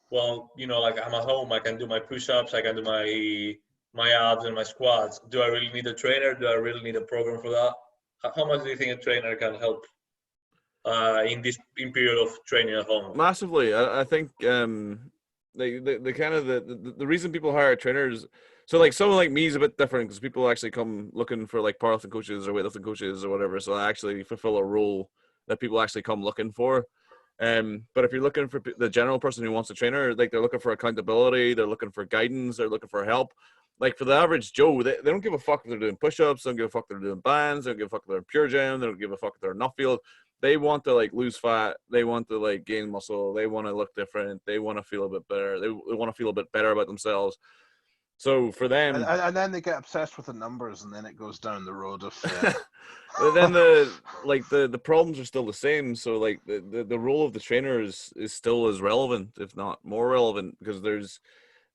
well, like I'm at home, I can do my push-ups, I can do my abs and my squats. Do I really need a trainer? Do I really need a program for that? How much do you think a trainer can help in this period of training at home? Massively. I think the kind of the reason people hire trainers. So like someone like me is a bit different because people actually come looking for like powerlifting coaches or weightlifting coaches or whatever. So I actually fulfill a role that people actually come looking for. But if you're looking for the general person who wants a trainer, like they're looking for accountability, they're looking for guidance, they're looking for help. Like for the average Joe, they don't give a fuck if they're doing push-ups, they don't give a fuck if they're doing bands, they don't give a fuck if they're in pure gym, they don't give a fuck if they're in nut field. They want to like lose fat, they want to like gain muscle, they want to look different, they want to feel a bit better, they want to feel a bit better about themselves. So for them, and then they get obsessed with the numbers, and then it goes down the road of. but then the problems are still the same. So like the role of the trainer is still as relevant, if not more relevant, because there's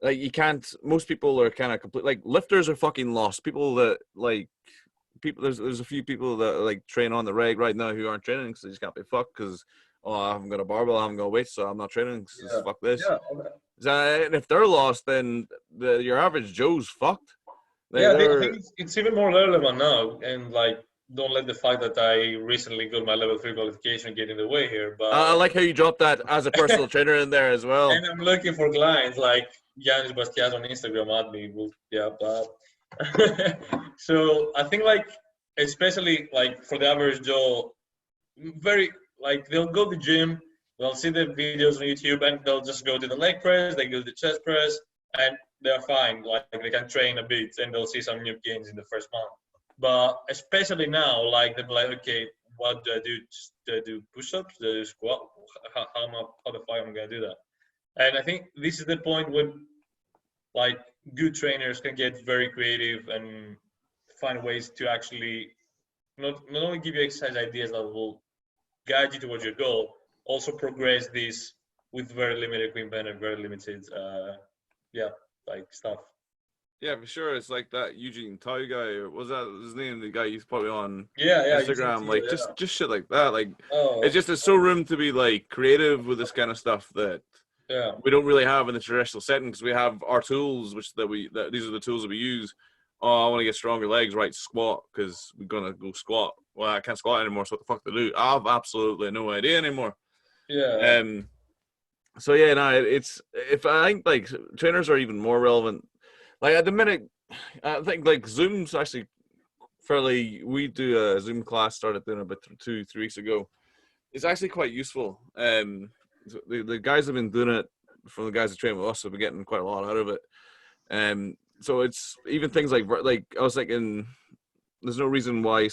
like you can't. Most people are kind of complete. Like lifters are fucking lost. People that like people. There's a few people that like train on the reg right now who aren't training because they just can't be fucked because I haven't got a barbell, I haven't got a weight, so I'm not training. Yeah, Fuck this. yeah, okay. And if they're lost, then your average Joe's fucked. Yeah, I think it's even more relevant now, and like, don't let the fact that I recently got my level 3 qualification get in the way here. But I like how you dropped that as a personal trainer in there as well. and I'm looking for clients like Yanis Bastias on Instagram at me. Yeah, but so I think like, especially like for the average Joe, very like they'll go to the gym, they'll see the videos on YouTube, and they'll just go to the leg press, they go to the chest press, and they're fine. Like they can train a bit, and they'll see some new gains in the first month. But especially now, like they're like, okay, what do I do? Do I do push-ups? Do I do squat? How the fuck am I gonna do that? And I think this is the point when like good trainers can get very creative and find ways to actually not only give you exercise ideas that will guide you towards your goal, also progress this with very limited equipment and very limited like stuff. Yeah, for sure. It's like that Eugene Tao guy, or was that his name? The guy he's probably on Yeah, Instagram, like just shit like that. Like Oh, it's just there's so room to be like creative with this kind of stuff that yeah. we don't really have in the traditional setting because we have our tools, which these are the tools that we use. Oh, I want to get stronger legs, right? Squat because we're gonna go squat. Well, I can't squat anymore, so what the fuck to do? I have absolutely no idea anymore. Yeah. So yeah, no, it's if I think like trainers are even more relevant. Like at the minute, I think like Zoom's actually fairly. We do a Zoom class, started doing about 2-3 weeks ago. It's actually quite useful. The guys have been doing it from the guys that train with us have been getting quite a lot out of it. So it's even things like I was thinking, there's no reason why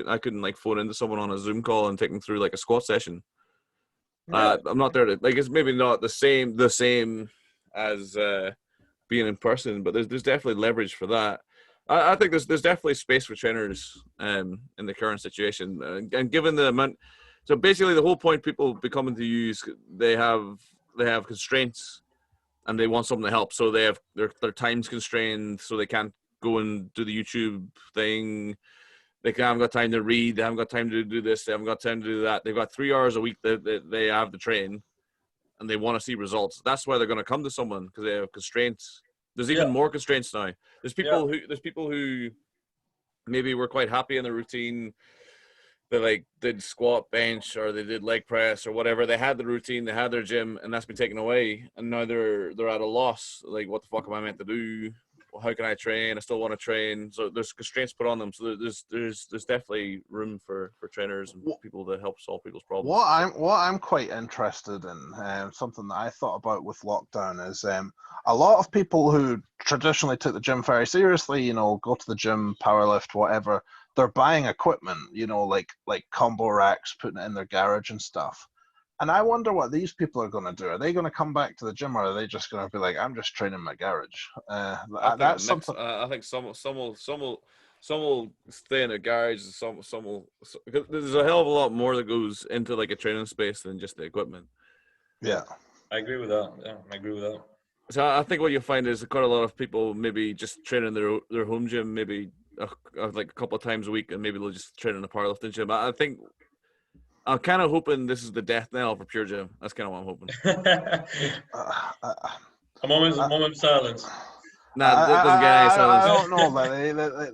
I couldn't like phone into someone on a Zoom call and take them through like a squat session. Yeah. I'm not there to like it's maybe not the same as being in person, but there's definitely leverage for that. I think there's definitely space for trainers in the current situation, and given the amount. So basically, the whole point people be coming to you is they have constraints, and they want something to help. So they have their time's constrained, so they can't go and do the YouTube thing. They haven't got time to read. They haven't got time to do this. They haven't got time to do that. They've got 3 hours a week that they have to train, and they want to see results. That's why they're going to come to someone because they have constraints. There's even more constraints now. There's people who maybe were quite happy in the routine. They like did squat, bench, or they did leg press or whatever. They had the routine, they had their gym, and that's been taken away. And now they're at a loss. Like, what the fuck am I meant to do? How can I train? I still want to train. So there's constraints put on them. So there's definitely room for trainers and people to help solve people's problems. What I'm quite interested in, something that I thought about with lockdown is a lot of people who traditionally took the gym very seriously, go to the gym, powerlift, whatever, they're buying equipment, like combo racks, putting it in their garage and stuff. And I wonder what these people are going to do. Are they going to come back to the gym, or are they just going to be like, I'm just training my garage? That's something. I think some will. Some will stay in a garage. Some will. There's a hell of a lot more that goes into like a training space than just the equipment. Yeah. I agree with that. Yeah, I agree with that. So I think what you'll find is quite a lot of people maybe just train in their home gym, maybe like a couple of times a week, and maybe they'll just train in a powerlifting gym. I think I'm kind of hoping this is the death knell for Pure Gym. That's kind of what I'm hoping. A moment of silence. Nah, that doesn't get any silence. I don't know,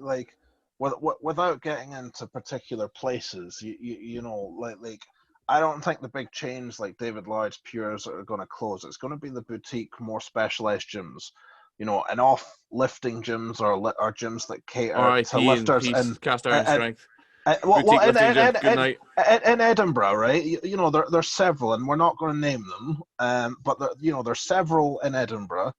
like without getting into particular places, you know, like I don't think the big chains like David Lloyd's, Pures are going to close. It's going to be the boutique, more specialized gyms, you know, and off lifting gyms or gyms that cater to lifters and cast iron strength. In Edinburgh, right? You know, there's several, and we're not going to name them, but there's several in Edinburgh.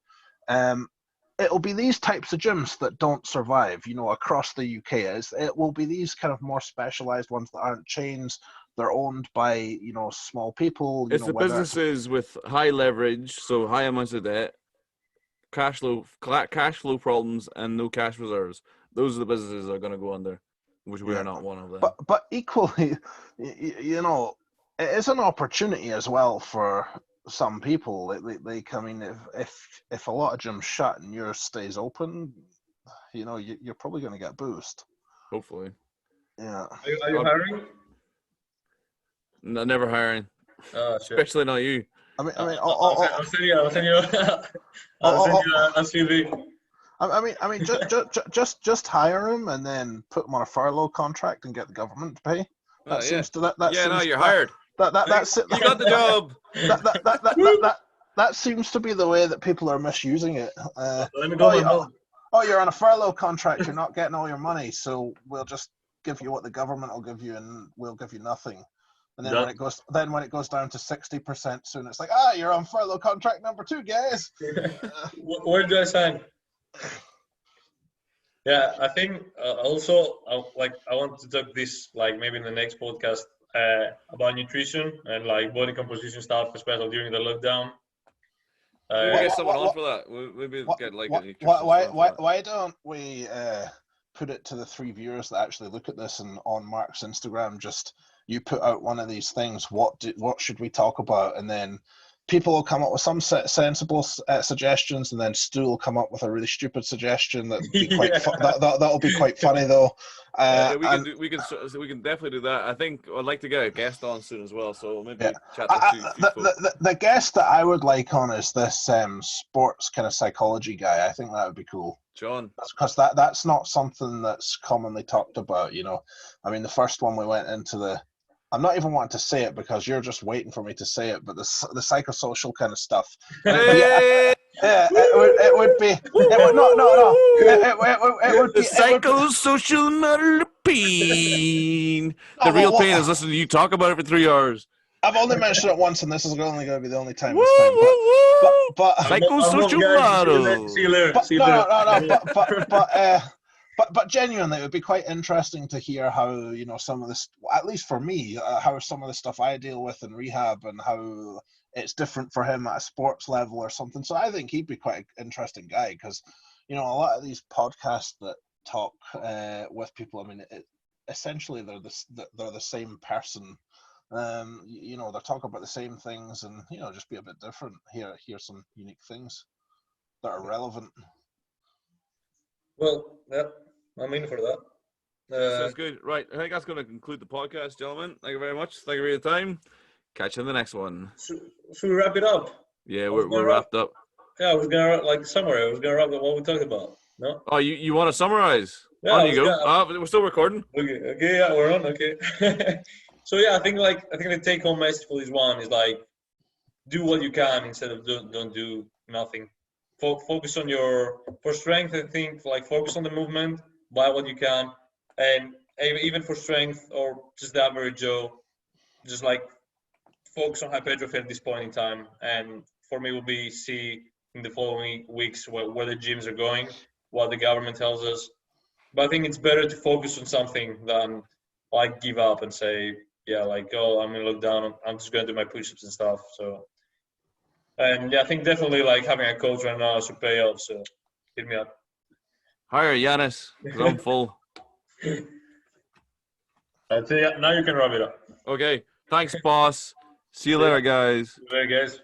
It'll be these types of gyms that don't survive, you know, across the UK. It will be these kind of more specialized ones that aren't chains. They're owned by, you know, small people. It's the businesses with high leverage, so high amounts of debt, cash flow problems, and no cash reserves. Those are the businesses that are going to go under, which we are not one of them. But equally, you know, it is an opportunity as well for some people. Like I mean, if a lot of gyms shut and yours stays open, you know, you're probably going to get boost. Hopefully. Yeah. Are you hiring? No, never hiring. Oh, shit. Especially not you. I'll send you a CV. I mean, just hire him and then put him on a furlough contract and get the government to pay. You're hired. That's it. You got the job. That seems to be the way that people are misusing it. Let me go. You're on a furlough contract. You're not getting all your money, so we'll just give you what the government will give you, and we'll give you nothing. And then when it goes down to 60% soon, it's like, you're on furlough contract number 2, guys. Where do I sign? Yeah, I think also I want to talk this like maybe in the next podcast about nutrition and like body composition stuff, especially during the lockdown. We'll get someone on for that. Maybe get like a nutrition. Why don't we put it to the 3 viewers that actually look at this, and on Mark's Instagram, just you put out one of these things. What should we talk about? And then people will come up with some sensible suggestions, and then Stu will come up with a really stupid suggestion that'll be quite funny though. We can definitely do that. I think I'd like to get a guest on soon as well, so maybe chat to the guest that I would like on is this sports kind of psychology guy. I think that would be cool. John, because that's not something that's commonly talked about. You know, I mean, the first one we went into I'm not even wanting to say it because you're just waiting for me to say it, but the psychosocial kind of stuff. Hey! It would be. It would be psychosocial pain. The real pain is listening to you talk about it for 3 hours. I've only mentioned it once, and this is only going to be the only time. But psychosocial model. See you later. But genuinely, it would be quite interesting to hear how, you know, some of this, at least for me, how some of the stuff I deal with in rehab and how it's different for him at a sports level or something. So I think he'd be quite an interesting guy because, you know, a lot of these podcasts that talk with people, I mean, essentially they're the same person. You know, they're talking about the same things and, you know, just be a bit different. Hear some unique things that are relevant. Well, yeah, I'm in for that. Sounds good. Right, I think that's going to conclude the podcast, gentlemen. Thank you very much. Thank you for your time. Catch you in the next one. Should we wrap it up? Yeah, we're wrapped up. Yeah, I was going to, summary. I was going to wrap up what we talked about. No? Oh, you want to summarize? Yeah, on you go. We're still recording. Okay, yeah, we're on. Okay. So, yeah, I think the take-home message for this one is, like, do what you can instead of don't do nothing. Focus on for strength, I think, like, focus on the movement, buy what you can, and even for strength or just the average Joe, just, like, focus on hypertrophy at this point in time. And for me, will be see in the following weeks where the gyms are going, what the government tells us. But I think it's better to focus on something than, like, give up and say, yeah, like, oh, I'm in lockdown, I'm just going to do my push-ups and stuff. So, and yeah, I think definitely, like, having a coach right now should pay off. So hit me up. Hire Giannis, because I'm full. That's it. Now you can wrap it up. Okay. Thanks, boss. See you See ya. later, guys. There, guys.